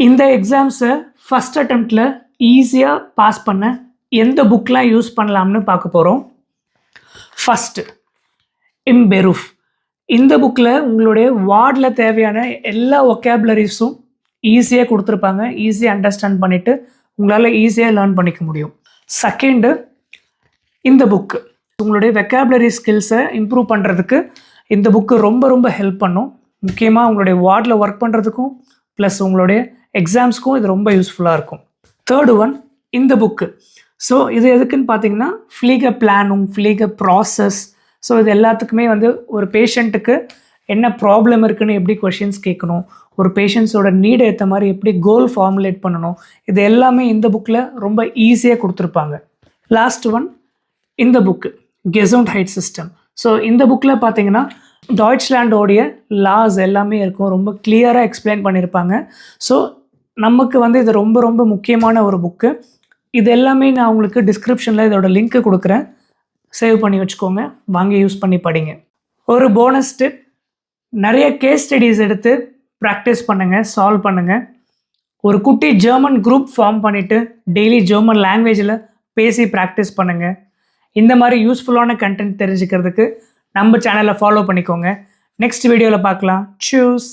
இந்த எக்ஸாம்ஸை ஃபஸ்ட் அட்டெம்ப்டில் ஈஸியாக பாஸ் பண்ண எந்த புக்கெலாம் யூஸ் பண்ணலாம்னு பார்க்க போகிறோம். ஃபஸ்ட்டு இம்பெருஃப். இந்த புக்கில் உங்களுடைய வார்டில் தேவையான எல்லா ஒகேபுலரிஸும் ஈஸியாக கொடுத்துருப்பாங்க. ஈஸியாக அண்டர்ஸ்டாண்ட் பண்ணிவிட்டு உங்களால் ஈஸியாக லேர்ன் பண்ணிக்க முடியும். செகண்டு, இந்த புக்கு உங்களுடைய வெக்காபுலரி ஸ்கில்ஸை இம்ப்ரூவ் பண்ணுறதுக்கு இந்த புக்கு ரொம்ப ரொம்ப ஹெல்ப் பண்ணும். முக்கியமாக உங்களுடைய வார்டில் ஒர்க் பண்ணுறதுக்கும் ப்ளஸ் உங்களுடைய எக்ஸாம்ஸ்க்கும் இது ரொம்ப யூஸ்ஃபுல்லாக இருக்கும். தேர்டு ஒன், இந்த புக்கு. ஸோ இது எதுக்குன்னு பார்த்தீங்கன்னா ஃப்ளீக பிளானும் ஃப்ளீக ப்ராசஸ். ஸோ இது எல்லாத்துக்குமே வந்து ஒரு பேஷண்ட்டுக்கு என்ன ப்ராப்ளம் இருக்குன்னு எப்படி கொஷின்ஸ் கேட்கணும், ஒரு பேஷண்ட்ஸோட நீடை ஏற்ற மாதிரி எப்படி கோல் ஃபார்முலேட் பண்ணணும், இது எல்லாமே இந்த புக்கில் ரொம்ப ஈஸியாக கொடுத்துருப்பாங்க. லாஸ்ட் ஒன், இந்த புக்கு கெசோன்ஹைட் சிஸ்டம். ஸோ இந்த புக்கில் பார்த்தீங்கன்னா டாய்ச்லாண்டோடைய லாஸ் எல்லாமே இருக்கும், ரொம்ப கிளியராக எக்ஸ்பிளைன் பண்ணியிருப்பாங்க. ஸோ நமக்கு வந்து இது ரொம்ப ரொம்ப முக்கியமான ஒரு புக்கு. இது எல்லாமே நான் உங்களுக்கு டிஸ்கிரிப்ஷனில் இதோட லிங்க்கு கொடுக்குறேன், சேவ் பண்ணி வச்சுக்கோங்க, வாங்கி யூஸ் பண்ணி படிங்க. ஒரு போனஸ் டிப், நிறைய கேஸ் ஸ்டடீஸ் எடுத்து ப்ராக்டிஸ் பண்ணுங்கள், சால்வ் பண்ணுங்கள். ஒரு குட்டி ஜெர்மன் குரூப் ஃபார்ம் பண்ணிவிட்டு டெய்லி ஜெர்மன் லாங்குவேஜில் பேசி ப்ராக்டிஸ் பண்ணுங்கள். இந்த மாதிரி யூஸ்ஃபுல்லான கண்டென்ட் தெரிஞ்சுக்கிறதுக்கு நம்ம சேனலை ஃபாலோ பண்ணிக்கோங்க. நெக்ஸ்ட் வீடியோவில் பார்க்கலாம். சூஸ்.